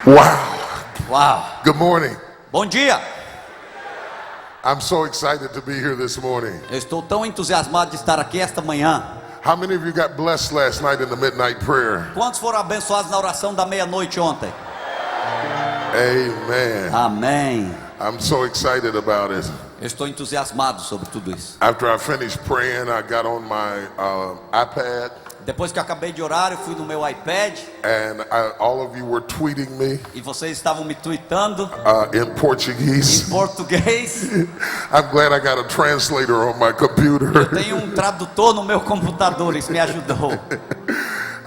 Wow. Good morning. Bom dia. I'm so excited to be here this morning. Eu estou tão entusiasmado de estar aqui esta manhã. How many of you got blessed last night in the midnight prayer? Quantos foram abençoados na oração da meia-noite ontem? Amen. Amém. I'm so excited about it. Eu estou entusiasmado sobre tudo isso. After I finished praying, I got on my iPad. Depois que eu acabei de orar, eu fui no meu iPad. And all of you were tweeting me. E vocês estavam me tweetando in Portuguese. em português. I'm glad I got a translator on my computer. Eu tenho tradutor no meu computador, isso me ajudou.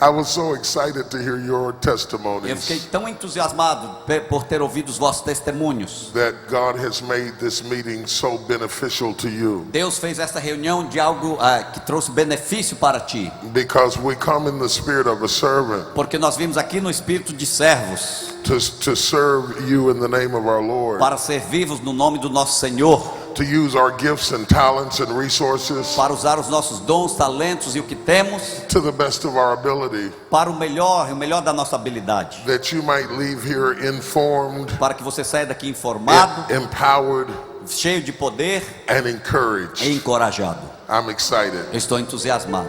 I was so excited to hear your testimonies. Eu fiquei tão entusiasmado por ter ouvido os vossos testemunhos. That God has made this meeting so beneficial to you. Deus fez esta reunião de algo que trouxe benefício para ti. Because we come in the spirit of a servant. Porque nós vimos aqui no espírito de servos. To serve you in the name of our Lord. Para servir-vos no nome do nosso Senhor. To use our gifts and talents and resources. Para usar os nossos dons, talentos e o que temos. To the best of our ability. Para o melhor da nossa habilidade. That you might leave here informed. Para que você saia daqui informado. Empowered. Cheio de poder. And encouraged. E encorajado. I'm excited. Eu estou entusiasmado.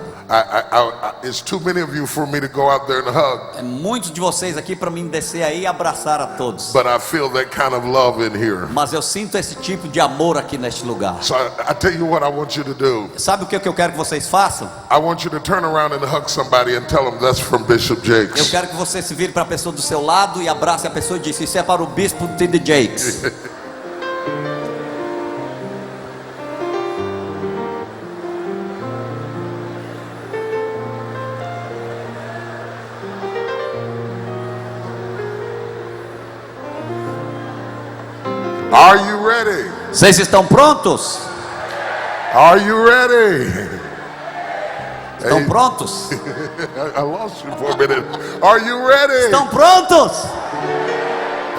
It's too many of you for me to go out there and hug. É muitos de vocês aqui para mim descer aí e abraçar a todos. But I feel that kind of love in here. Mas eu sinto esse tipo de amor aqui neste lugar. So I tell you what I want you to do. Sabe o que eu quero que vocês façam? I want you to turn around and hug somebody and tell them that's from Bishop Jakes. Eu quero que você se vire para a pessoa do seu lado e abrace a pessoa e diz: isso é para o bispo Trinity Jakes. Are you ready? Vocês estão prontos? Are you ready? Estão prontos? I lost you for a minute. Are you ready? Estão prontos?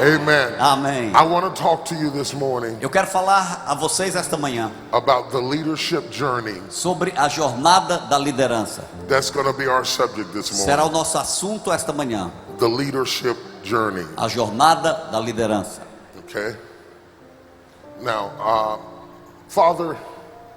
Amen. Amém. I want to talk to you this morning. Eu quero falar a vocês esta manhã about the leadership journey. Sobre a jornada da liderança. That's going to be our subject this morning. Será o nosso assunto esta manhã. The leadership journey. A jornada da liderança. Okay. Now, Father,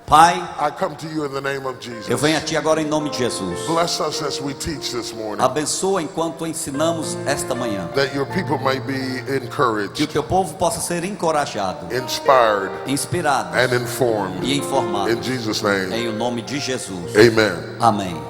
Pai, I come to you in the name of Jesus. Eu venho a ti agora em nome de Jesus. Bless us as we teach this morning. Abençoa enquanto ensinamos esta manhã. That your people may be encouraged. Que o teu povo possa ser encorajado, inspired, inspirado and informed. E informado. In Jesus' name. Em o nome de Jesus. Amen. Amém.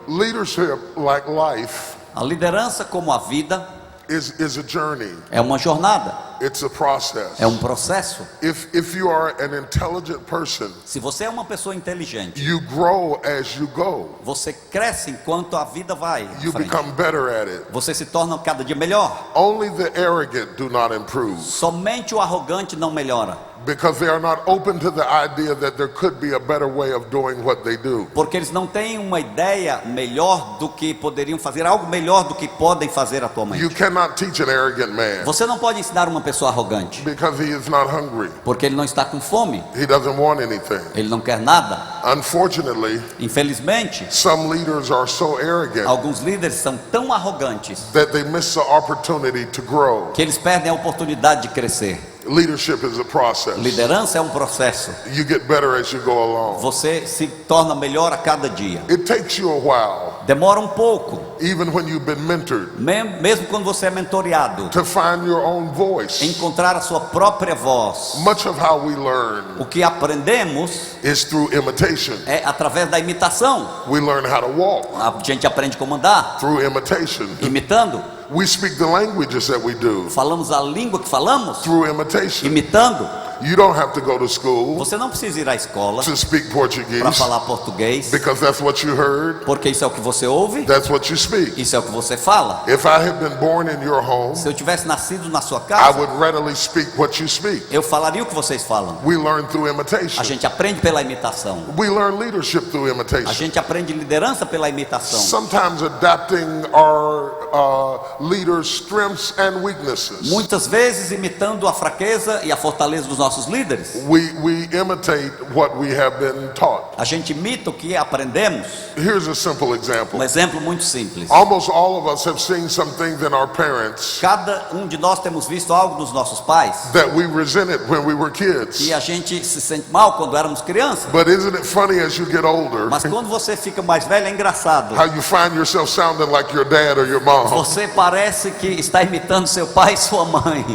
Leadership, like life, a liderança como a vida, is a journey. É uma jornada. It's a process. É um processo. If you are an intelligent person, se você é uma pessoa inteligente, you grow as you go. Você cresce enquanto a vida vai. You become better at it. Você se torna cada dia melhor. Only the arrogant do not improve. Somente o arrogante não melhora. Because they are not open to the idea that there could be a better way of doing what they do. Porque eles não têm uma ideia melhor do que poderiam fazer, algo melhor do que podem fazer atualmente. You cannot teach an arrogant man. Você não pode ensinar uma pessoa arrogante. Because he is not hungry. Porque ele não está com fome. He doesn't want anything. Ele não quer nada. Unfortunately, infelizmente, some leaders are so arrogant. Alguns líderes são tão arrogantes. That they miss the opportunity to grow. Que eles perdem a oportunidade de crescer. Leadership is a process. Liderança é um processo. You get better as you go along. Você se torna melhor a cada dia. It takes you a while. Demora um pouco. Even when you've been mentored. Mesmo quando você é mentoreado. To find your own voice. Encontrar a sua própria voz. Much of how we learn. O que aprendemos is through imitation. É através da imitação. We learn how to walk. A gente aprende como andar. Through imitation. Imitando. We speak the languages that we do. Falamos a língua que falamos. Through imitation. Imitando. You don't have to go to school. Você não precisa ir à escola. To speak Portuguese. Para falar português. Because that's what you heard. Porque isso é o que você ouve. That's what you speak. Isso é o que você fala. If I had been born in your home, se eu tivesse nascido na sua casa, I would readily speak what you speak. Eu falaria o que vocês falam. We learn through imitation. A gente aprende pela imitação. We learn leadership through imitation. A gente aprende liderança pela imitação. Sometimes adapting our leaders' strengths and weaknesses. Muitas vezes imitando a fraqueza e a fortaleza dos nossos líderes. We imitate what we have been taught. A gente imita o que aprendemos. Here's a simple example. Exemplo muito simples. Almost all of us have seen some things in our parents Cada de nós temos visto algo dos nossos pais that we resented when we were kids. e a gente se sente mal quando éramos crianças. But isn't it funny as you get older, Mas quando você fica mais velho é engraçado. how you find yourself sounding like your dad or your mom? Você parece que está imitando seu pai e sua mãe.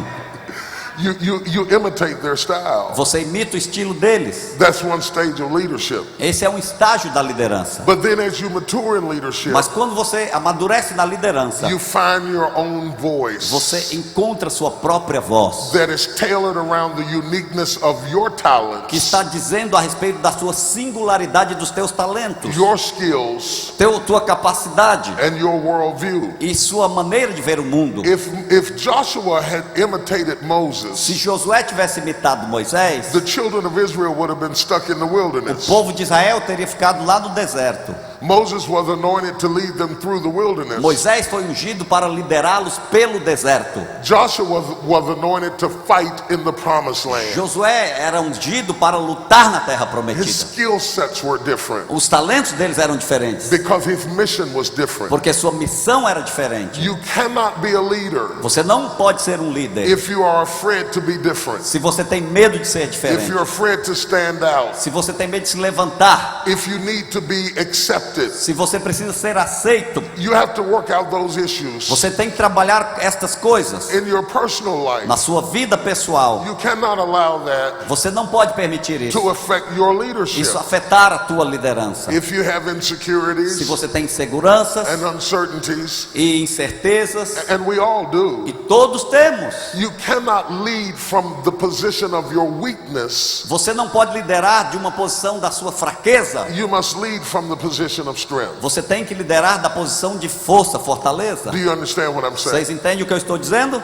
You imitate their style. Você imita o estilo deles. That's one stage of leadership. Esse é um estágio da liderança. But then as you mature in leadership, Mas quando você amadurece na liderança, you find your own voice você encontra sua própria voz, that is tailored around the uniqueness of your que talents, está dizendo a respeito da sua singularidade, dos teus talentos, your skills, tua capacidade and your worldview. e sua maneira de ver o mundo. If Joshua had imitated Moses, Se Josué tivesse imitado Moisés, the children of Israel would have been stuck in the o wilderness. povo de Israel teria ficado lá no deserto. Moses was anointed to lead them through the wilderness. Moisés foi ungido para liderá-los pelo deserto. Joshua was anointed to fight in the promised land. Josué era ungido para lutar na terra His prometida. skill sets were different Os talentos deles eram diferentes, because his mission was different. porque sua missão era diferente. You cannot be a leader Você não pode ser um líder if you are afraid to be different, se você tem medo de ser if diferente, you're afraid to stand out, se você tem medo de se levantar, if you need to be accepted. se você precisa ser aceito. You have to work out those issues Você tem que trabalhar estas coisas in your personal life. na sua vida pessoal. You cannot allow that Você não pode permitir isso. to affect your leadership. Isso afetar a tua liderança. If you have Se insecurities você tem inseguranças and uncertainties, e incertezas, and we all do, e todos temos, you cannot lead from the position of your weakness. você não pode liderar de uma posição da sua fraqueza. You must lead from the position of strength. Você tem que liderar da posição de força, fortaleza. Do you understand what I'm saying? Vocês entendem o que eu estou dizendo?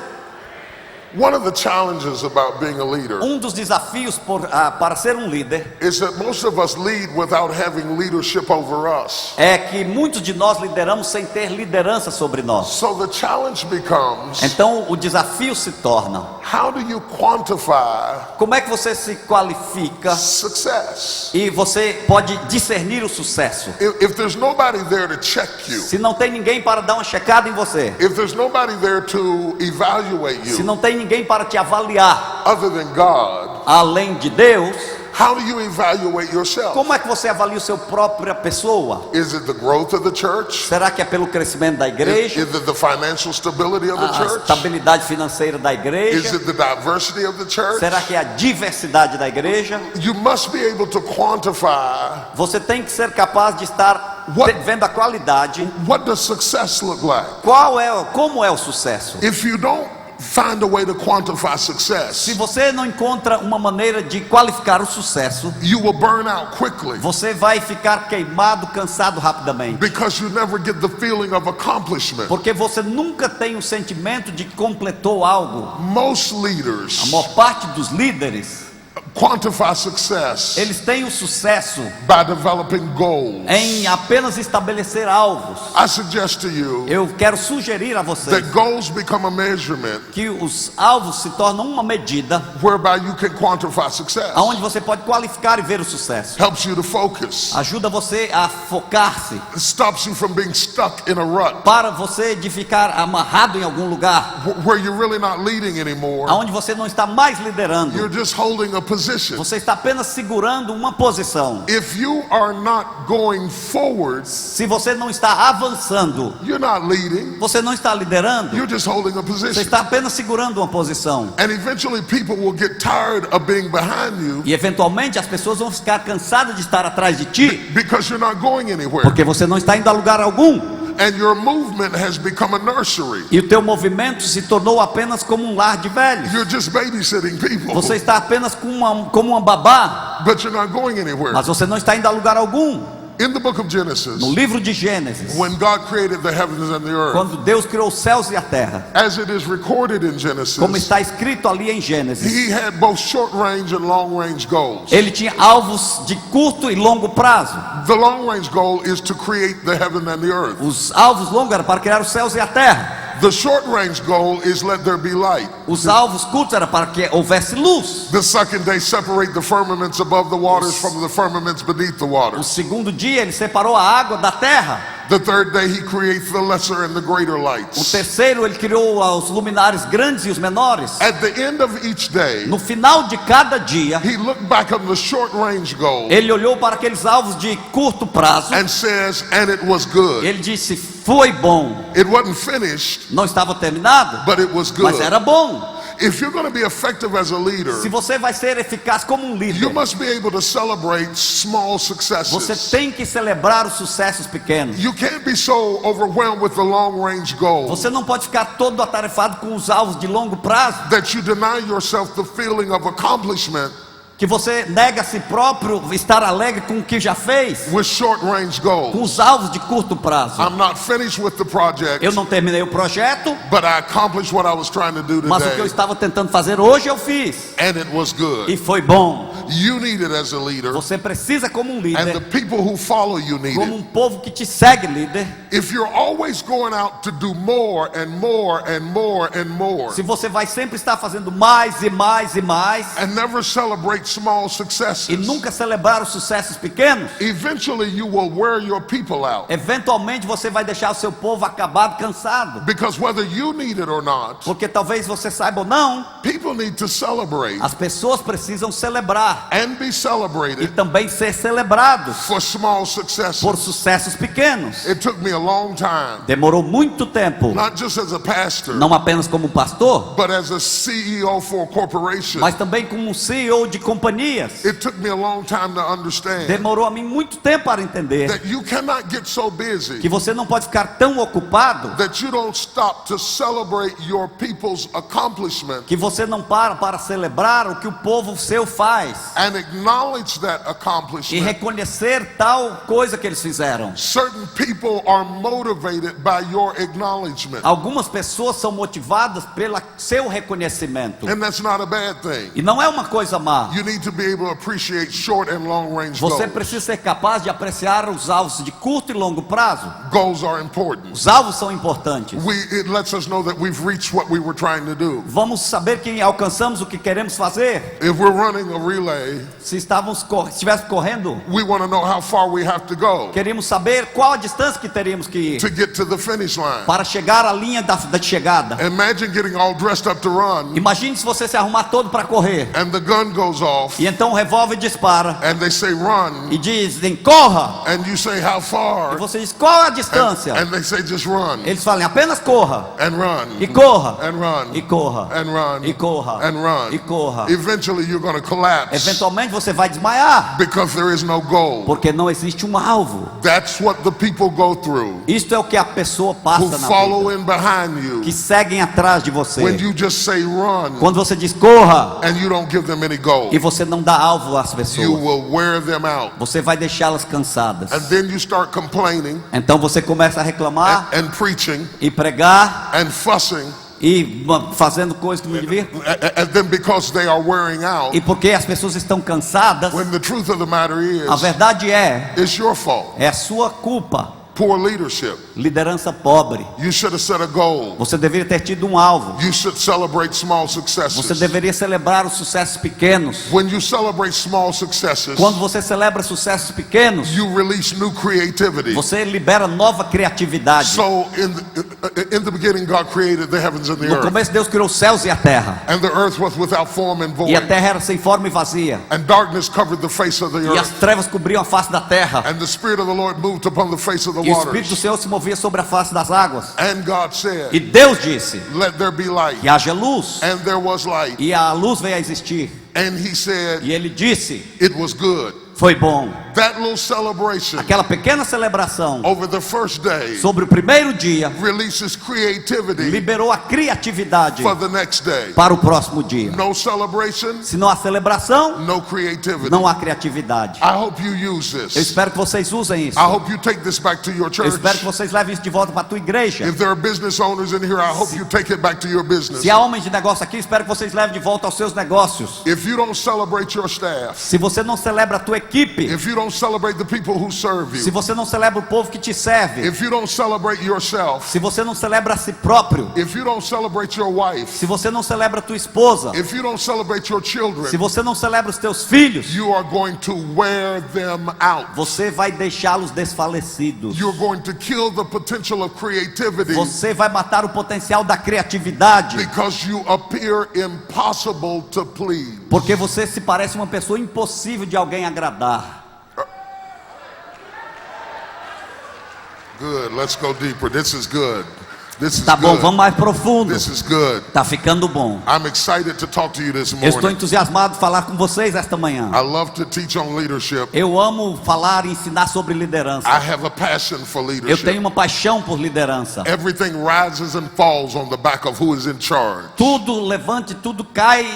One of the challenges about being a leader Dos desafios para ser um líder is that most of us lead without having leadership over us. é que muitos de nós lideramos sem ter liderança sobre nós. So the challenge becomes, Então o desafio se torna: how do you quantify como é que você se qualifica success? e você pode discernir o sucesso? If there's nobody there to check you, Se não tem ninguém para dar uma checada em você, if there's nobody there to evaluate se you não tem ninguém para te avaliar other than God, além de Deus, how do you evaluate yourself? como é que você avalia o seu própria pessoa? Is it the growth of the church? Será que é pelo crescimento da Is igreja, it the financial stability of the a church? estabilidade financeira da Is igreja? it the diversity of the church? Será que é a diversidade da igreja? You must be able to quantify Você tem que ser capaz de estar vendo a qualidade. what does success look like. Como é o sucesso? If you don't find a way to quantify Se success, você não encontra uma maneira de qualificar o sucesso, you will burn out quickly você vai ficar queimado, cansado rapidamente. because you never get the feeling of accomplishment. Porque você nunca tem o sentimento de que completou algo. Most A leaders maior parte dos líderes, quantify success eles têm o sucesso by developing goals. em apenas estabelecer alvos. I suggest to you Eu quero sugerir a vocês that goals become a measurement que os alvos se tornam uma medida whereby you can quantify success. onde você pode qualificar e ver o sucesso. Helps you to focus. Ajuda você a focar-se, It stops you from being stuck in a rut para você de ficar amarrado em algum lugar where you're really not leading anymore. onde você não está mais liderando. You're just holding a position. Você está apenas segurando uma posição. If you are not going forward, Se você não está avançando, you're not leading. você não está liderando. You're just holding a Você position. está apenas segurando uma posição. And eventually people will get tired of being behind you E eventualmente as pessoas vão ficar cansadas de estar atrás de ti, because you're not going anywhere. porque você não está indo a lugar algum. And your movement has become a nursery. E o teu movimento se tornou apenas como um lar de velhos. You're just babysitting people, Você está apenas como uma babá, but you're not going anywhere. mas você não está indo a lugar algum. In the book of Genesis, No livro de Gênesis, when God created the heavens and the earth, quando Deus criou os céus e a terra, as it is recorded in Genesis, como está escrito ali em Gênesis, He had both short range and long range goals. ele tinha alvos de curto e longo prazo. The long range goal is to create the heaven and the earth. Os alvos longos eram para criar os céus e a terra. The short range goal is let there be light. Os alvos curtos era para que houvesse luz. The second day separate the firmaments above the waters from the firmaments beneath the O waters. segundo dia ele separou a água da terra. The third day he creates the lesser and the greater O lights. terceiro ele criou os luminares grandes e os menores. At the end of each day, No final de cada dia, he looked back on the short range goal ele olhou para aqueles alvos de curto prazo. and says, and it was good. Ele disse, foi bom. It wasn't finished, Não estava terminado, but it was mas good. era bom. If you're going to be effective as a leader, Se você vai ser eficaz como um you líder, must be able to celebrate small você successes. tem que celebrar os sucessos pequenos. You can't be so overwhelmed with the long range goal Você não pode ficar todo atarefado com os alvos de longo prazo, that you deny yourself the feeling of accomplishment que você nega a si próprio estar alegre com o que já fez, with short range com goals. os alvos de curto prazo. I'm not finished with the project, Eu não terminei o projeto, but I accomplished what I was trying to do mas o que eu today, estava tentando fazer hoje eu fiz, and it was e good. foi bom. You need it as a leader, Você precisa como um and the líder, people who follow you need como it. um povo que te segue, líder. If you're always going out to do more and more and more and more, Se você vai sempre estar fazendo mais e mais e mais, and never celebrate small e successes, nunca celebrar os sucessos pequenos, eventually you will wear your people out. eventualmente você vai deixar o seu povo acabado, cansado. Because whether you need it or not, Porque talvez você saiba ou não, people need to celebrate as pessoas precisam celebrar and be e celebrated também ser celebrados for small successes. por sucessos pequenos. It took me a long time, Demorou muito tempo, not just as a pastor, não apenas como pastor, but as a CEO for a corporation. mas também como um CEO de companhias. It took me a long time to understand Demorou a mim muito tempo para entender that you cannot get so busy que você não pode ficar tão ocupado that you don't stop to celebrate your people's accomplishment que você não para celebrar o que o povo seu faz and acknowledge that e accomplishment. reconhecer tal coisa que eles fizeram. Certain people are motivated by your acknowledgement, Algumas pessoas são motivadas pelo seu reconhecimento, and that's not a bad thing. e não é uma coisa má. You need to be able to appreciate short and long range Você goals. precisa ser capaz de apreciar os alvos de curto e longo prazo. Goals are important. Os alvos são importantes. It lets us know that we've reached what we were trying to do. Vamos saber que alcançamos o que queremos fazer. If we're running a relay, Se estivéssemos correndo, we want to know how far we have to go queríamos saber qual a distância que teríamos que ir to get to the finish line. para chegar à linha da chegada. Imagine getting all dressed up to run, Imagine se você se arrumar todo para correr, and the gun goes off, e então o revólver dispara and they say run, e dizem corra, and you say how e far, você diz qual é a distância. and they say just run, Eles falam apenas corra, and run, e corra, and run, e corra, and run, e corra, and run. e corra. Eventually you're going to collapse Eventualmente você vai desmaiar, because there is no goal. porque não existe um alvo. That's what the people go through Isto é o que a pessoa who passa na follow vida, in behind you que seguem atrás de você. when you just say run Quando você diz corra and you don't give them any goal. e você não dá alvo às You pessoas, will wear them out. você vai deixá-las cansadas. And then you start complaining Então você começa a reclamar and preaching e pregar and fussing, e fazendo coisas que não devia. and then because they are wearing out, E porque as pessoas estão cansadas, when the truth of the matter a is, verdade é it's your fault. a sua culpa. Poor leadership. Liderança pobre. You should have set a goal. Você deveria ter tido um alvo. You should celebrate small Você successes. deveria celebrar os sucessos pequenos. When you celebrate small successes, Quando você celebra sucessos pequenos, you release new creativity. você libera nova criatividade. So in the beginning, God created the heavens and the No earth, começo Deus criou os céus e a terra. and the earth was without form and E a void, terra era sem forma e vazia. and darkness covered the face of the E as earth, trevas cobriam a face da terra. and the Spirit of the Lord moved upon the face of the E o Espírito do waters. Senhor se movia sobre a face das águas. And God E said, Deus disse let there be light. que haja luz. And there was light. E a luz veio a existir. And he said, E ele disse, it was good. foi bom. That little celebration Aquela pequena celebração over the first day sobre o primeiro dia releases creativity liberou a criatividade for the next day. para o próximo dia. No celebration, Se não há celebração, no creativity. não há criatividade. I hope you use Eu this. espero que vocês usem isso. I hope you take this back to your Eu church. espero que vocês levem isso de volta para a tua igreja. If there are business owners in here, I hope you take it back to your business. Se há homens de negócio aqui, espero que vocês levem de volta aos seus negócios. If you don't celebrate your staff, Se você não celebra a tua equipe, if you don't don't celebrate the people who serve se you, você não celebra o povo que te serve, if you don't celebrate yourself, se você não celebra a si próprio, if you don't celebrate your wife, se você não celebra a tua esposa, if you don't celebrate your se children, você não celebra os teus filhos, you are going to wear them out. você vai deixá-los desfalecidos. You're going to kill the potential of creativity Você vai matar o potencial da criatividade, because you appear impossible to please. porque você se parece uma pessoa impossível de alguém agradar. Good, let's go deeper. This is good. This is Tá bom, good. vamos mais profundo. This is good. Tá ficando bom. I'm excited to talk to you this Eu estou morning. entusiasmado de falar com vocês esta manhã. I love to teach on leadership. Eu amo falar e ensinar sobre liderança. I have a passion for Eu tenho leadership. uma paixão por liderança. Everything rises and falls on the back of who is in charge. Tudo levanta e tudo cai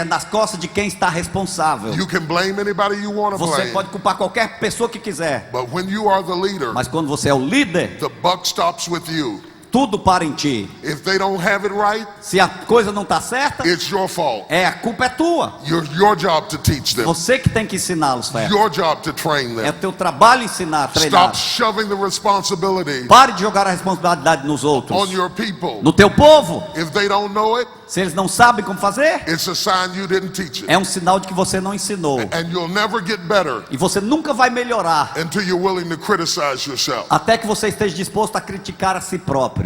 nas costas de quem está responsável. You can blame anybody you want to Você blame, pode culpar qualquer pessoa que quiser, but when you are the leader, mas quando você é o líder, the buck stops with you. tudo para em ti. If they don't have it right, Se a coisa não está certa, it's your fault. a culpa é tua. Your job to teach them. Você que tem que ensiná-los, Fer. Your job to train É o them. teu trabalho ensinar, treinar. Stop shoving the responsibility Pare de jogar a responsabilidade nos outros, on your people. no teu povo. If they don't know it, Se eles não sabem como fazer, it's a sign you didn't teach it. é um sinal de que você não ensinou. And you'll never get better E você nunca vai melhorar until you're willing to criticize yourself. até que você esteja disposto a criticar a si próprio.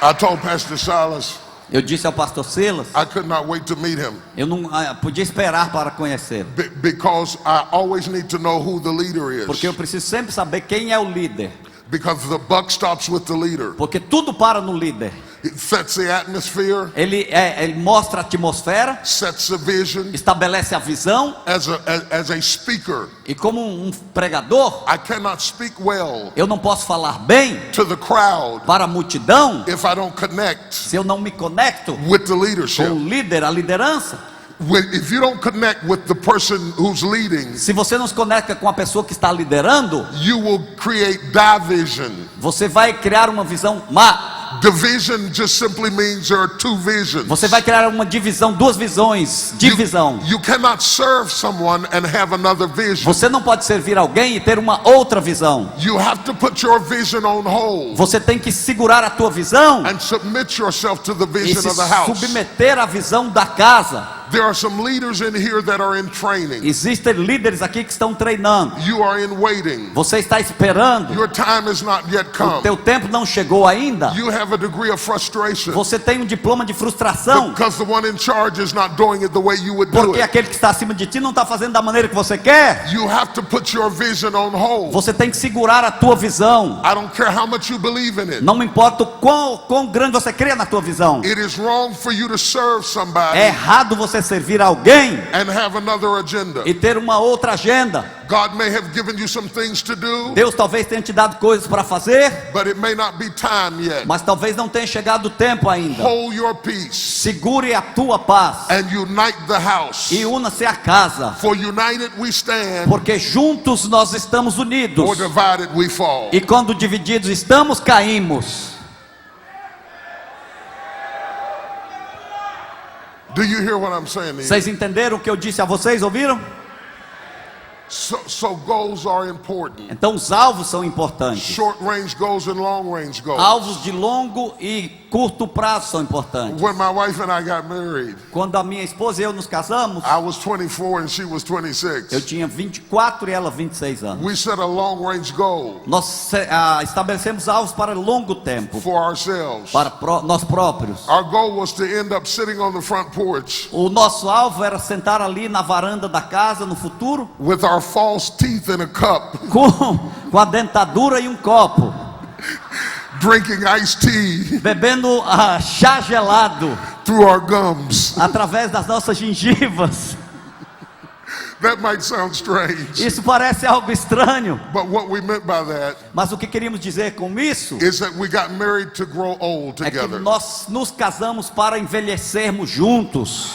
I told Pastor Silas Eu disse ao pastor Silas, I could not wait to meet him eu não podia esperar para conhecê-lo, because I always need to know who the leader porque eu is. preciso sempre saber quem é o líder, Because the buck stops with the leader. porque tudo para no líder. It sets the atmosphere, Ele mostra a atmosfera, sets the vision. estabelece a visão, As a speaker, e como um pregador, I cannot speak well eu não posso falar bem to the crowd para a multidão if I don't connect se eu não me conecto with the com leadership. o líder, a liderança. If you don't connect with the person who's leading, Se você não se conecta com a pessoa que está liderando, you will create division. você vai criar uma visão má. Division just simply means there are two visions. Você vai criar uma divisão, duas visões, divisão. You cannot serve someone and have another vision. Você não pode servir alguém e ter uma outra visão. You have to put your vision on hold Você tem que segurar a tua visão and submit yourself to the e vision se of the house. submeter à visão da casa. There are some leaders in here that are in training. Existem líderes aqui que estão treinando. You are in waiting. Você está esperando. Your time has not yet O come. teu tempo não chegou ainda. You have a degree of frustration Você tem um diploma de frustração, because the one in charge is not doing it the way you would do porque it. aquele que está acima de ti não está fazendo da maneira que você quer. You have to put your vision on hold. Você tem que segurar a tua visão. I don't care how much you believe in it. Não me importa o quão grande você crê na tua visão. It is wrong for you to serve somebody É errado você servir alguém and have another agenda. e ter uma outra agenda. God may have given you some things to do, Deus talvez tenha te dado coisas para fazer, but it may not be time yet. mas talvez não tenha chegado o tempo ainda. Hold your peace Segure a tua paz and unite the house. e una-se à casa, For united we stand, porque juntos nós estamos unidos, or divided we fall. e quando divididos estamos, caímos. Do you hear what I'm saying to you? Vocês entenderam o que eu disse a vocês? Ouviram? So goals are important. Então os alvos são importantes. Short range goals and long range goals. Alvos de longo e curto prazo são importantes. When my wife and I got married, Quando a minha esposa e eu nos casamos, I was 24 and she was 26. eu tinha 24 e ela 26 anos. We set a long range goal Nós estabelecemos alvos para longo tempo, for ourselves. para nós próprios. Our goal was to end up sitting on the front porch O nosso alvo era sentar ali na varanda da casa no futuro, with our false teeth in a cup, com a dentadura e um copo, drinking iced tea bebendo chá gelado through our gums. através das nossas gengivas. That might sound strange, Isso parece algo estranho, but what we meant by that mas o que queríamos dizer com isso is that we got married to grow old é que together. nós nos casamos para envelhecermos juntos.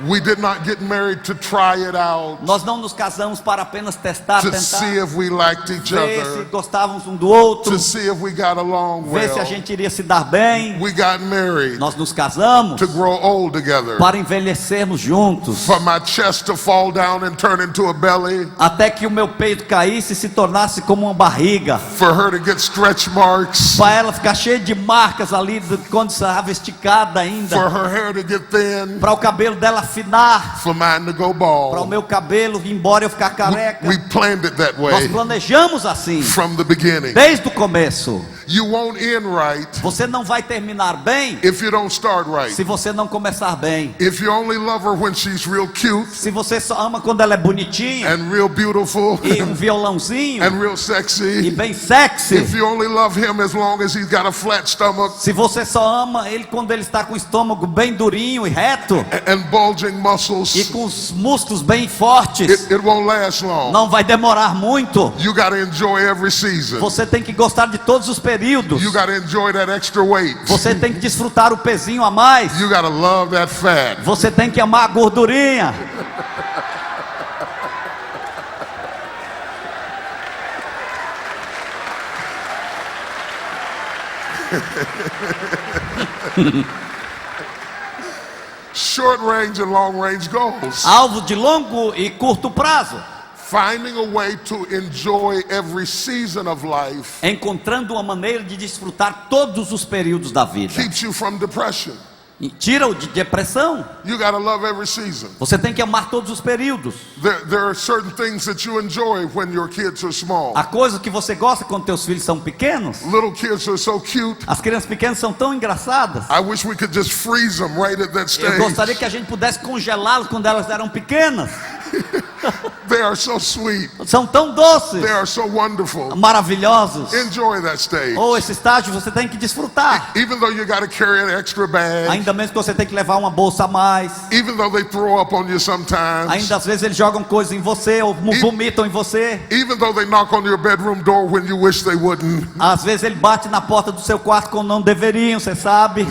We did not get married to try it out, Nós não nos casamos para apenas testar, to tentar, see if we liked each ver se other, gostávamos um do outro, to see if we got along ver se a well. gente iria se dar bem. We got married Nós nos casamos to grow old together, para envelhecermos juntos, for my chest to fall down and turn into a belly, até que o meu peito caísse e se tornasse como uma barriga, for her to get stretch marks, para ela ficar cheia de marcas ali quando estava esticada for ainda, her hair to get thin, para o cabelo dela afinar, for mine to go para o bald. meu cabelo ir embora e eu ficar careca. We planned it that Nós way planejamos assim, from the beginning. desde o começo. You won't end right Você não vai terminar bem if you don't start right. se você não começar bem. If you only love her when she's real cute Se você só ama quando ela é bonitinha and real beautiful e um violãozinho and real e sexy, bem sexy. if you only love him as long as he's got a flat stomach Se você só ama ele quando ele está com o estômago bem durinho e reto and bulging e muscles, com os músculos bem fortes, it won't last long. não vai demorar muito. You got to enjoy every season. Você tem que gostar de todos os períodos. You got to enjoy that extra weight. Você tem que desfrutar o pezinho a mais. You got to love that fat. Você tem que amar a gordurinha. Short range and long range goals. Alvo de longo e curto prazo. Finding a way to enjoy every season of life Encontrando uma maneira de desfrutar todos os períodos da vida. keeps you from depression. E tira-o de depressão. You got to love every season. Você tem que amar todos os períodos. There are certain things that you enjoy when your kids are small. Há coisas que você gosta quando teus filhos são pequenos. Little kids are so cute. As crianças pequenas são tão engraçadas. I wish we could just freeze them right at that Eu gostaria stage. que a gente pudesse congelá-las quando elas eram pequenas. They are so sweet. São tão doces, They are so wonderful. maravilhosos. Enjoy that stage. Ou esse estágio você tem que desfrutar. Even though you got to carry an extra bag, Ainda mesmo que você tem que levar uma bolsa a mais. even though they throw up on you sometimes, Ainda às vezes eles jogam coisas em você ou vomitam em você. even though they knock on your bedroom door when you wish they wouldn't. Às vezes ele bate na porta do seu quarto quando não deveriam, você sabe.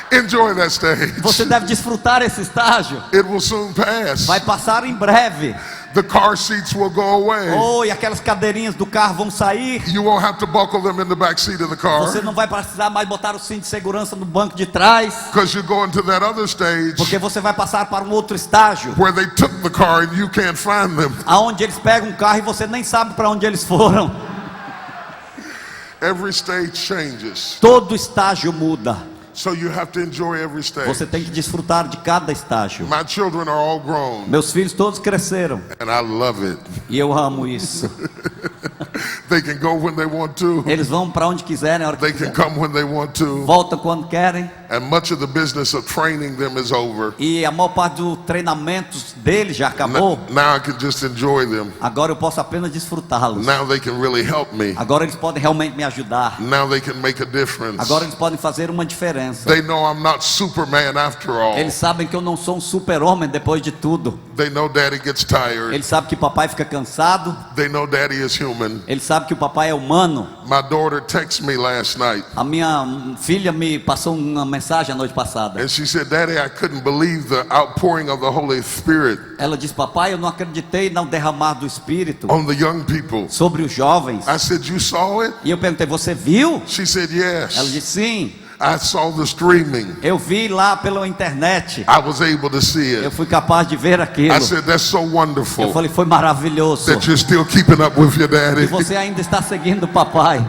Enjoy that stage. Você deve desfrutar esse estágio. It will soon pass. Vai passar em breve. The car seats will go away. Oh, e aquelas cadeirinhas do carro vão sair. You won't have to buckle them in the back seat of the car Você não vai precisar mais botar o cinto de segurança no banco de trás, because you go into that other stage porque você vai passar para um outro estágio, where they took the car and you can't find them. aonde eles pegam um carro e você nem sabe para onde eles foram. Every stage changes. Todo estágio muda. So you have to enjoy every stage. Você tem que desfrutar de cada estágio. My children are all grown Meus filhos todos cresceram and I love it. e eu amo isso. They can go when they want to. Eles vão para onde quiserem, a hora que They can quiserem. come when they want to. Voltam quando querem. And much of the business of training them is over. E a maior parte do treinamento deles já acabou. Now I can just enjoy them. Agora eu posso apenas desfrutá-los. Now they can really help me. Agora eles podem realmente me ajudar. Now they can make a difference. Agora eles podem fazer uma diferença. They know I'm not Superman after all. Eles sabem que eu não sou um super-homem depois de tudo. They know Daddy gets tired. Eles sabem que papai fica cansado. They know Daddy is human. Eles sabem que o papai é humano. My daughter texted me last night A minha filha me passou uma mensagem a noite passada. and she said, Daddy, I couldn't believe the outpouring of the Holy Spirit Ela disse, papai, eu não acreditei no derramar do Espírito on the young people. sobre os jovens. I said, you saw it? E eu perguntei, você viu? She said, Ela yes. disse, sim. I saw the streaming. Eu vi lá pela internet. I was able to see Eu it. fui capaz de ver aquilo. I said, that's so Eu wonderful falei, foi maravilhoso. that you're still keeping up with your E daddy. você ainda está seguindo o papai.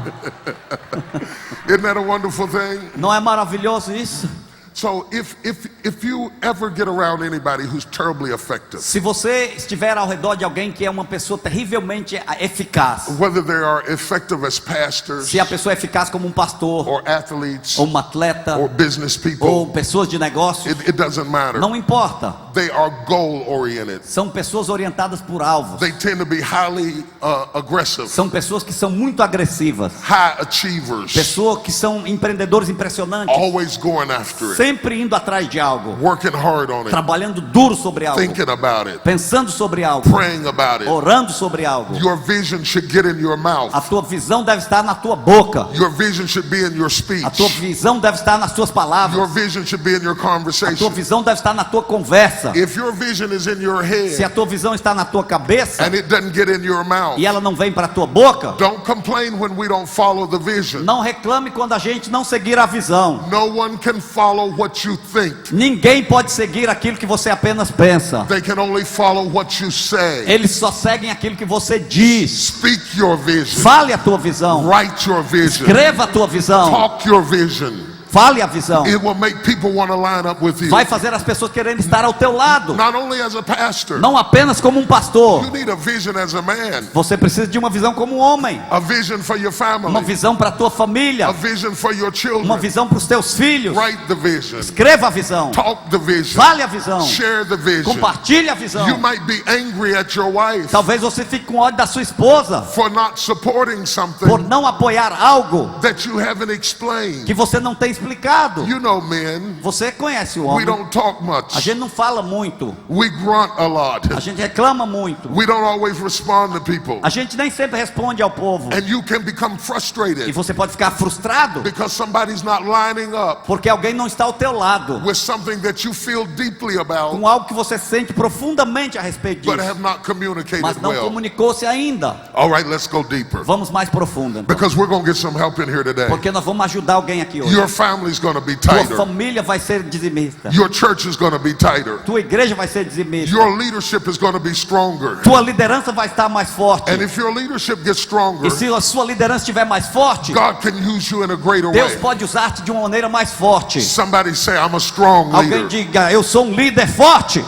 Isn't that a wonderful thing? Não é maravilhoso isso? So if you ever get around anybody who's terribly effective, Se você estiver ao redor de alguém que é uma pessoa terrivelmente eficaz, whether they are effective as pastors se a pessoa é eficaz como um pastor, or athletes ou um atleta, or business ou people, pessoas de negócios, it doesn't matter. não importa. They are goal oriented. São pessoas orientadas por alvos. They tend to be highly aggressive, São pessoas que são muito agressivas. high achievers, Pessoas que são empreendedores impressionantes. always going after it. sempre indo atrás de algo, working hard on it, trabalhando duro sobre algo, thinking about it, pensando sobre algo, praying about it. orando sobre algo. Your vision should get in your mouth. A tua visão deve estar na tua boca. Your vision should be in your speech. A tua visão deve estar nas tuas palavras. Your vision should be in your A tua conversation. visão deve estar na tua conversa. If your vision is in your Se a head tua visão está na tua cabeça and it doesn't get in your mouth, e ela não vem para a tua boca, don't complain when we don't follow the vision. não reclame quando a gente não seguir a visão. No one can follow what you think. Ninguém pode seguir aquilo que você apenas pensa. They can only follow what you say. Eles só seguem aquilo que você diz. Speak your vision. Fale a tua visão. Write your vision. Escreva a tua visão. Talk your vision. Fale a visão. It will make people want to line up with you. Vai fazer as pessoas querendo estar ao teu lado. Not only as a pastor. Não apenas como um pastor. You need a vision as a man. Você precisa de uma visão como um homem. A vision for your family. Uma visão para a tua família. A vision for your children. Uma visão para os teus filhos. Write the vision. Escreva a visão. Talk the vision. Fale a visão. Share the vision. Compartilhe a visão. You might be angry at your wife Talvez você fique com ódio da sua esposa for not supporting something por não apoiar algo that you haven't explained. que você não tem explicado. You know, men, Você conhece o we homem. don't talk A much. gente não fala muito. We grunt a lot. A gente reclama muito. We don't always respond to people. A gente nem sempre responde ao povo. And you can become E frustrated você pode ficar frustrado because somebody's not lining up porque alguém não está ao teu lado with something that you feel deeply about com algo que você sente profundamente a respeito but disso, have not communicated mas não well. comunicou-se ainda. All right, let's go deeper. Vamos mais profundo, então. Because we're going to get some help in here today. Porque nós vamos ajudar alguém aqui hoje. Your family's going to be Tua tighter. família vai ser dizimista. Your church is going to be tighter. Tua igreja vai ser dizimista. Your leadership is going to be stronger. Tua liderança vai estar mais forte. And if your leadership gets stronger, E se a sua liderança estiver mais forte, God can use you in a greater Deus way. pode usar-te de uma maneira mais forte. Somebody say, I'm a strong Alguém leader. diga, eu sou um líder forte.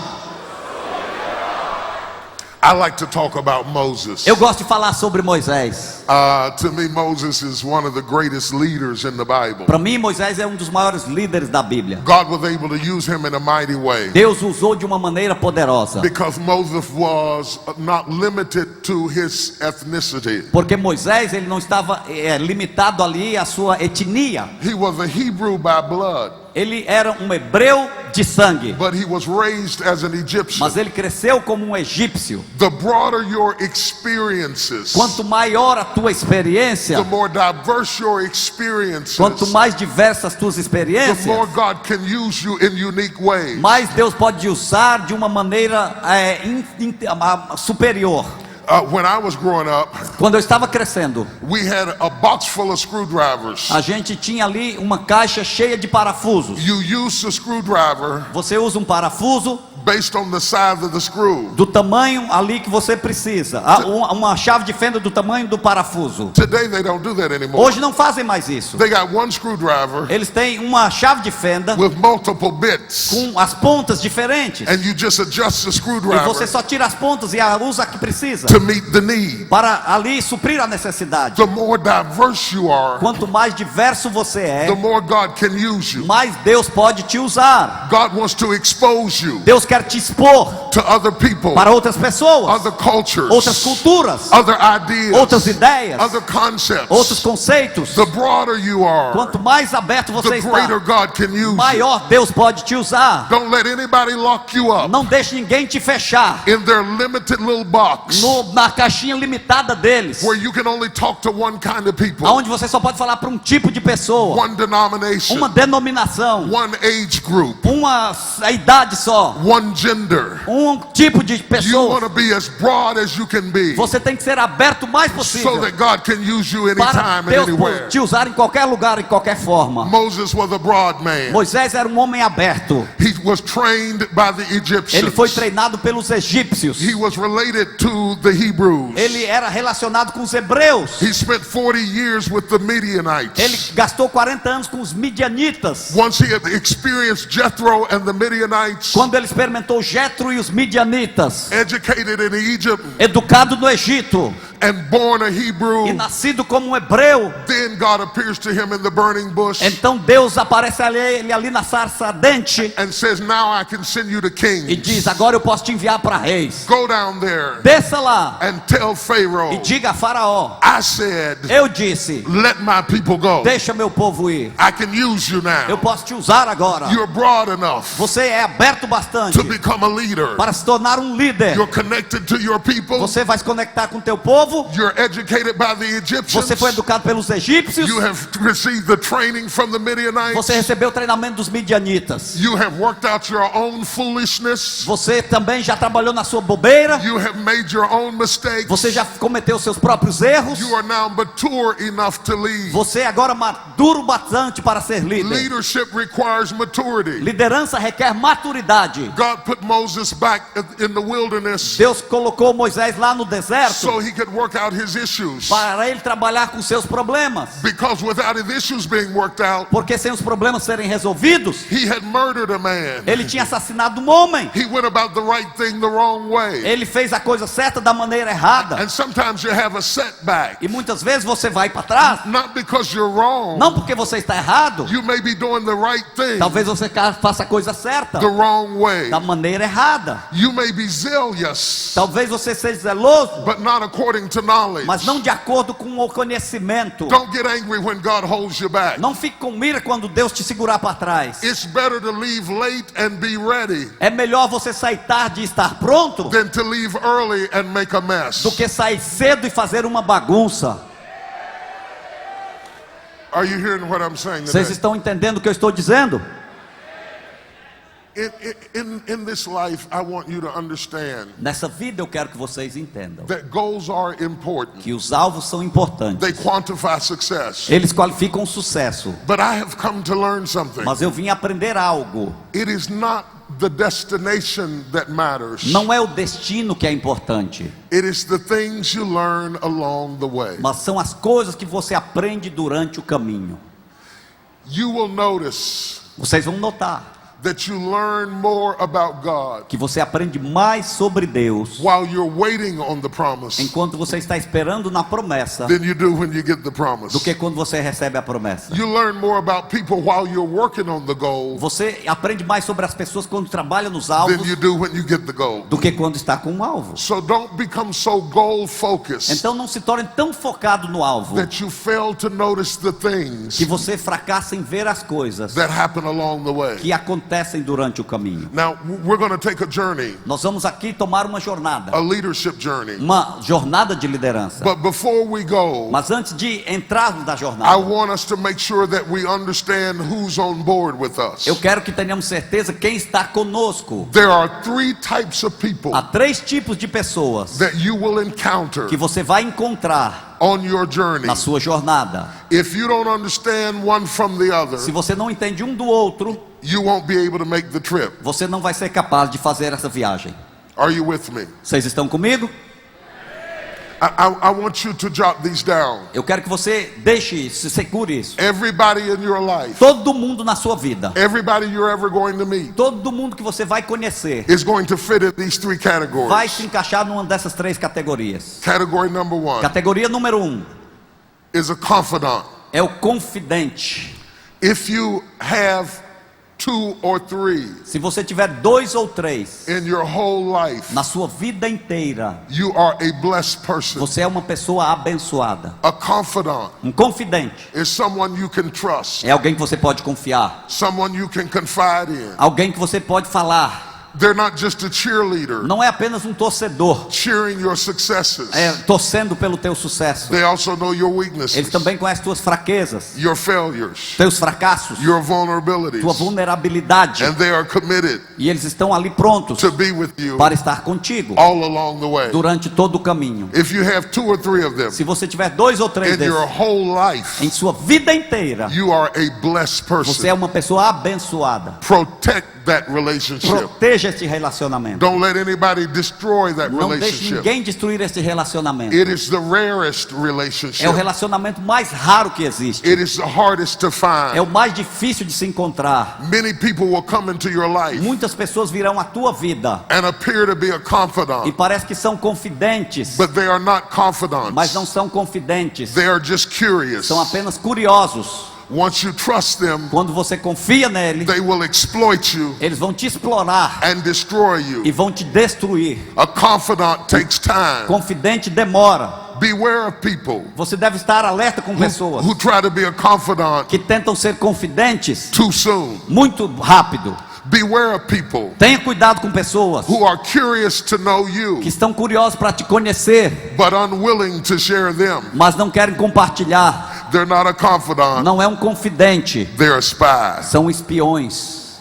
I like to talk about Moses. Eu gosto de falar sobre Moisés. To me, Moses is one of the greatest leaders in the Bible. Para mim, Moisés é um dos maiores líderes da Bíblia. God was able to use him in a mighty way Deus usou de uma maneira poderosa. because Moses was not limited to his ethnicity. Porque Moisés, ele não estava limitado ali à sua etnia. He was a Hebrew by blood, Ele era um hebreu de sangue, but he was raised as an Egyptian. mas ele cresceu como um egípcio. The broader your experiences, Quanto maior a tua experiência, the more diverse your experiences, quanto mais diversas tuas the experiências, more God can use you in unique ways. mais Deus pode usar de uma maneira superior. When I was growing up, Quando eu estava crescendo, we had a box full of screwdrivers. a gente tinha ali uma caixa cheia de parafusos. You use the screwdriver Você usa um parafuso based on the size of the screw. do tamanho ali que você precisa. Uma chave de fenda do tamanho do parafuso. Today they don't do that anymore. Hoje não fazem mais isso. They got one screwdriver Eles têm uma chave de fenda with multiple bits, com as pontas diferentes. and you just adjust the E screwdriver você só tira as pontas e usa a que precisa to meet the need. para ali suprir a necessidade. The more diverse you are, Quanto mais diverso você é, the more God can use you. mais Deus pode te usar. God wants to expose you Deus quer te expor to other people, para outras pessoas, other cultures, outras culturas, other ideas, outras ideias, other concepts. outros conceitos. The broader you are, Quanto mais aberto você the greater está, God can use you. maior Deus pode te usar. Don't let anybody lock you up Não deixe ninguém te fechar in their limited little box na caixinha limitada deles, where you can only talk to one kind of people, onde você só pode falar para um tipo de pessoa, one denomination, uma denominação, one age group, uma idade só, one gender. um tipo de You pessoa. want to be as broad as you can be Você tem que ser aberto o mais so possível that God can use you para anytime and Deus anywhere. te usar em qualquer lugar, em qualquer forma. Moses was a broad man. Moisés era um homem aberto. He was trained by the Ele foi Egyptians. treinado pelos egípcios. He was related to the Hebrews. Ele era relacionado com os hebreus. He spent 40 years with the Midianites. Ele gastou 40 anos com os midianitas. Once he had experienced Jethro and the Midianites, Quando ele experimentou Jetro e os midianitas, educated in Egypt, educado no Egito, and born a Hebrew, e nascido como um hebreu, then God appears to him in the burning bush então Deus aparece a ele ali na sarça ardente and says, now I can send you to e kings. diz: agora eu posso te enviar para reis. Go down there Desça lá and tell e Pharaoh, diga a Faraó: I said, eu disse, let my people go. deixa meu povo ir. I can use you Eu now. posso te usar agora. You're broad enough Você é aberto bastante to become a leader. para se tornar um líder. You're connected to your people. Você vai se conectar com teu povo. You're educated by the Egyptians. Você foi educado pelos egípcios. You have received the training from the Midianites. Você recebeu o treinamento dos midianitas. You have worked out your own foolishness. Você também já trabalhou na sua bobeira. You have made your own mistakes. Você já cometeu seus próprios erros. You are now mature enough to lead. Você é agora maduro bastante para ser líder. Leadership requires maturity. Liderança requer maturidade. God put Moses back in the wilderness Deus colocou Moisés lá no deserto so he could work out his issues. para ele trabalhar com seus problemas. Because without his issues being worked out, Porque sem os problemas serem resolvidos, he had murdered a man. ele tinha assassinado um homem. He went about the right thing the wrong way. Ele fez a coisa certa da maneira errada. And sometimes you have a setback. E muitas vezes você vai para trás, Not because you're wrong. não porque você está errado. You may be doing the right thing Talvez você faça a coisa certa the wrong way. da maneira errada. You may be zealous, Talvez você seja zeloso, but not according to knowledge. mas não de acordo com o conhecimento. Don't get angry when God holds you back. Não fique com mira quando Deus te segurar para trás. It's better to leave late and be ready É melhor você sair tarde e estar pronto than to leave early and make a mess. do que sair cedo e fazer uma bagunça. Are you hearing what I'm saying Vocês today? estão entendendo o que eu estou dizendo? In this life, I want you to understand Nessa vida eu quero que vocês entendam that goals are important. que os alvos são importantes. They quantify success. Eles qualificam o sucesso. But I have come to learn something. Mas eu vim aprender algo. It is not the destination that matters. Não é o destino que é importante, It is the things you learn along the way. mas são as coisas que você aprende durante o caminho. You will notice Vocês vão notar that you learn more about God que você aprende mais sobre Deus while you're waiting on the promise enquanto você está esperando na promessa than you do when you get the promise. do que quando você recebe a promessa. You learn more about people while you're working on the goal Você aprende mais sobre as pessoas quando trabalha nos than alvos you do when you get the goal. do que quando está com um alvo. So don't become so goal focused Então não se torne tão focado no alvo that you fail to notice the things que você fracassa em ver as coisas that happen along the way. que acontecem durante o caminho. Now, we're going to take a journey, Nós vamos aqui tomar uma jornada, a leadership journey. uma jornada de liderança. But before we go, Mas antes de entrarmos na I jornada, want us to make sure that we understand who's on board with us. eu quero que tenhamos certeza quem está conosco. There are three types of people Há 3 tipos de pessoas that you will encounter que você vai encontrar on your journey. na sua jornada. If you don't understand one from the other, Se você não entende um do outro, you won't be able to make the trip. você não vai ser capaz de fazer essa viagem. Are you with me? Vocês estão comigo? I want you to jot these down. Eu quero que você deixe isso, segure isso. Everybody in your life, Todo mundo na sua vida, everybody you're ever going to meet, todo mundo que você vai conhecer, is going to fit in these three vai categories. se encaixar numa dessas 3 categorias. Category number 1 Categoria número 1 is a confidant. é o confidente. If you have 2 or 3 Se você tiver 2 ou 3 in your whole life, na sua vida inteira, you are a blessed person. você é uma pessoa abençoada. A confidant Um confidente is someone you can trust, é alguém que você pode confiar, someone you can confide in. alguém que você pode falar. They're not just a cheerleader Não é apenas um torcedor, cheering your successes. torcendo pelo teu sucesso. They also know your Eles weaknesses, também conhecem tuas fraquezas, your failures, teus fracassos, your vulnerabilities, tua vulnerabilidade. and they are committed E eles estão ali prontos to be with you para estar contigo all along the way. durante todo o caminho. If you have 2 or 3 of them Se você tiver 2 ou 3 in your desses whole life, em sua vida inteira, you are a blessed você person. é uma pessoa abençoada. Protect that relationship. Proteja esse relacionamento. Don't let anybody destroy that Não deixe relationship. ninguém destruir esse relacionamento. It is the rarest É o relationship. relacionamento mais raro que existe. It is the hardest to find. É o mais difícil de se encontrar. Many people will come into your life Muitas pessoas virão à tua vida and appear to be a e confidant, parece que são confidentes, but they are not confidants. mas não são confidentes. They are just curious. São apenas curiosos. Once you trust them, Quando você confia nele, they will exploit you eles vão te explorar and destroy e you. vão te destruir. A confidant takes time. Confidente demora. Beware of people Você deve estar alerta com pessoas who try to be a confidant que tentam ser confidentes too soon. muito rápido. Beware of people Tenha cuidado com pessoas who are curious to know you, que estão curiosas para te conhecer, but unwilling to share them. mas não querem compartilhar. They're not a confidant, Não é um confidente, they're a spy. são espiões.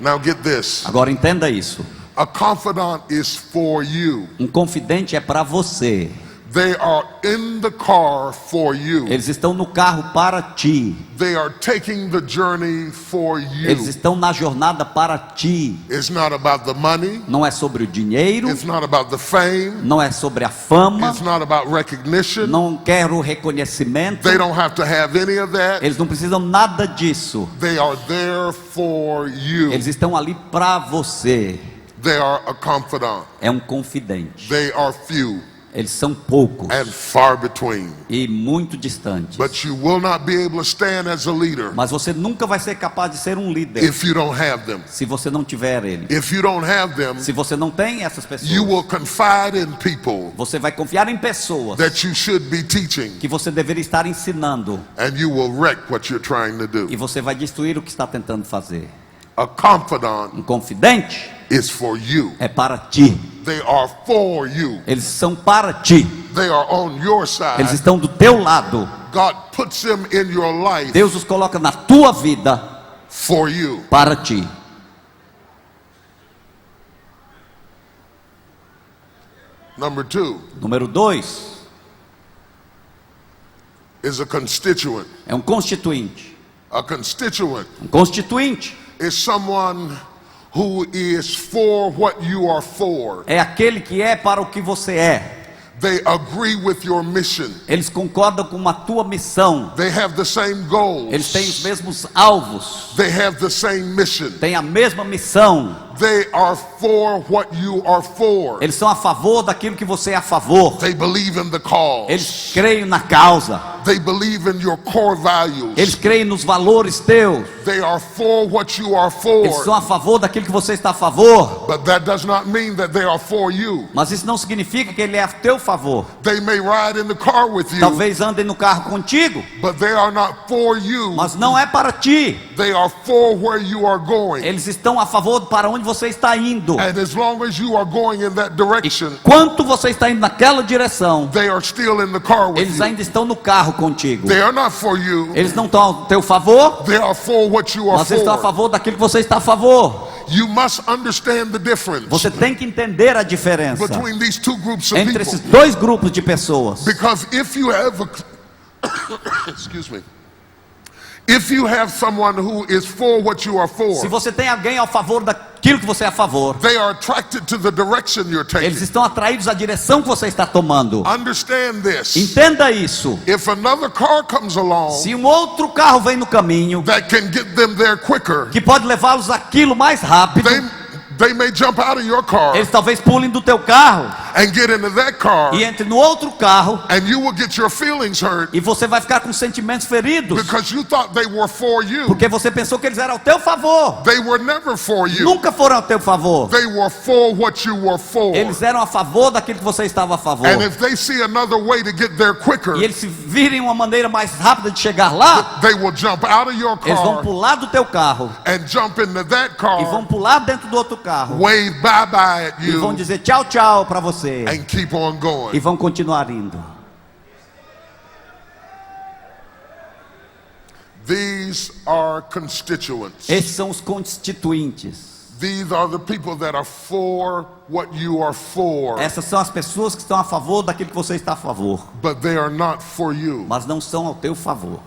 Now get this. Agora entenda isso. A confidant is for you. Um confidente é para você. They are in the car for you. Eles estão no carro para ti. They are taking the journey for Eles you. estão na jornada para ti. It's not about the money. Não é sobre o dinheiro, It's not about the fame. não é sobre a fama, It's not about recognition. não quer o reconhecimento. They don't have to have any of that. Eles não precisam nada disso. They are there for you. Eles estão ali para você. They are a confidant. É um confidente. They are few Eles são poucos and far between. e muito distantes. But you will not be able to stand as a leader Mas você nunca vai ser capaz de ser um líder if you don't have them. se você não tiver ele. If you don't have them, Se você não tem essas you pessoas, will confide in people você vai confiar em pessoas that you should be teaching, que você deveria estar ensinando and you will wreck what you're trying to do. e você vai destruir o que está tentando fazer. A confidant Um confidente is for you. é para ti. They are for you. Eles são para ti. They are on your Eles side. estão do teu lado. God puts them in your life Deus os coloca na tua vida for you. para ti. Number 2 Número 2 is a constituent. é um constituinte. A constituent Um constituinte is someone who is for what you are for. é aquele que é para o que você é. They agree with your mission. Eles concordam com a tua missão. They have the same goals. Eles têm os mesmos alvos. They have the same mission. Têm a mesma missão. They are for what you are for. Eles são a favor daquilo que você é a favor. They believe in the cause. Eles creem na causa. They believe in your core values. Eles creem nos valores teus. They are for what you are Eles são for. a favor daquilo que você está a favor. But that does not mean that they are for you. Mas isso não significa que ele é a teu favor. They may ride in the car with you, Talvez andem no carro contigo, but they are not for you. mas não é para ti. They are for where you are going. Eles estão a favor para onde você está indo. And as long as you are going in that direction, Quanto você está indo naquela direção, they are still in the car with eles you. ainda estão no carro contigo. They are not for you. Eles não estão ao teu favor, They are for what you are mas eles estão a for. favor daquilo que você está a favor. You must understand the difference Você tem que entender a diferença between these two groups of entre esses people. dois grupos de pessoas. Because if you have excuse me. If you have someone who is for what you are for, Se você tem alguém a favor daquilo que você é a favor, they are attracted to the direction you're taking. eles estão atraídos à direção que você está tomando. Understand this. Entenda isso. If another car comes along Se um outro carro vem no caminho, that can get them there quicker, que pode levá-los aquilo mais rápido, they may jump out of your car eles talvez pulem do teu carro and get into that car, e entrem no outro carro, and you will get your feelings hurt e você vai ficar com sentimentos feridos, because you thought they were for you. porque você pensou que eles eram ao teu favor. They were never for you. Nunca foram ao teu favor. They were for what you were for. Eles eram a favor daquilo que você estava a favor. And if they see another way to get there quicker, E eles se virem uma maneira mais rápida de chegar lá, they will jump out of your eles vão car pular do teu carro and jump into that e vão car, pular dentro do outro carro wave bye-bye at e vão you, dizer tchau, tchau para você and keep on e going. vão continuar indo. These are constituents. Esses são os constituintes. These are the people that are for what you are for, Essas são as pessoas que estão a favor daquilo que você está a favor, but they are not for you. mas não são ao teu favor.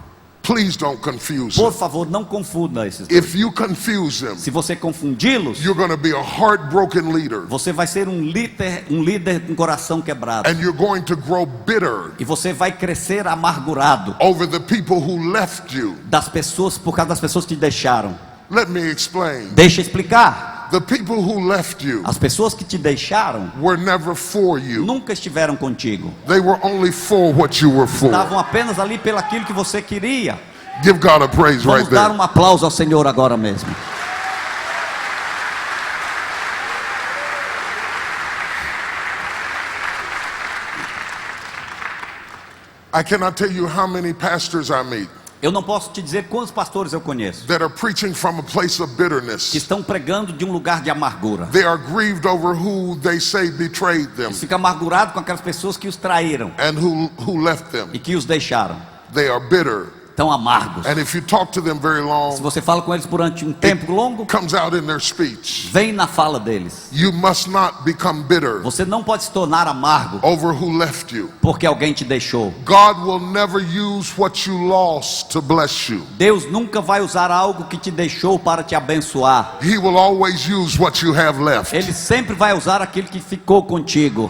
Please don't confuse Por them. favor, não confunda esses dois. If you confuse them, Se você confundi-los, you're going to be a heartbroken leader. você vai ser um líder com coração quebrado. And you're going to grow bitter E você vai crescer amargurado over the people who left you. por causa das pessoas que te deixaram. Let me explain. Deixa eu explicar. The people who left you As pessoas que te deixaram were never for you. nunca estiveram contigo. They were only for what you were for. Estavam apenas ali pelo aquilo que você queria. Give God a praise Vamos right dar there. um aplauso ao Senhor agora mesmo. I cannot tell you how many pastors I meet Eu não posso te dizer quantos pastores eu conheço that are preaching from a place of que bitterness. estão pregando de um lugar de amargura. They are grieved over who they say betrayed them Eles ficam amargurados com aquelas pessoas que os traíram and who left them. e que os deixaram. They are bitter. Tão amargos. And if you talk to them very Se long, você fala com eles durante um tempo longo, comes out in their speech. vem na fala deles. You must not become bitter Você não pode se tornar amargo over who left you. porque alguém te deixou. God will never use what you lost to bless you. Deus nunca vai usar algo que te deixou para te abençoar. He will always use what you have left. Ele sempre vai usar aquilo que ficou contigo.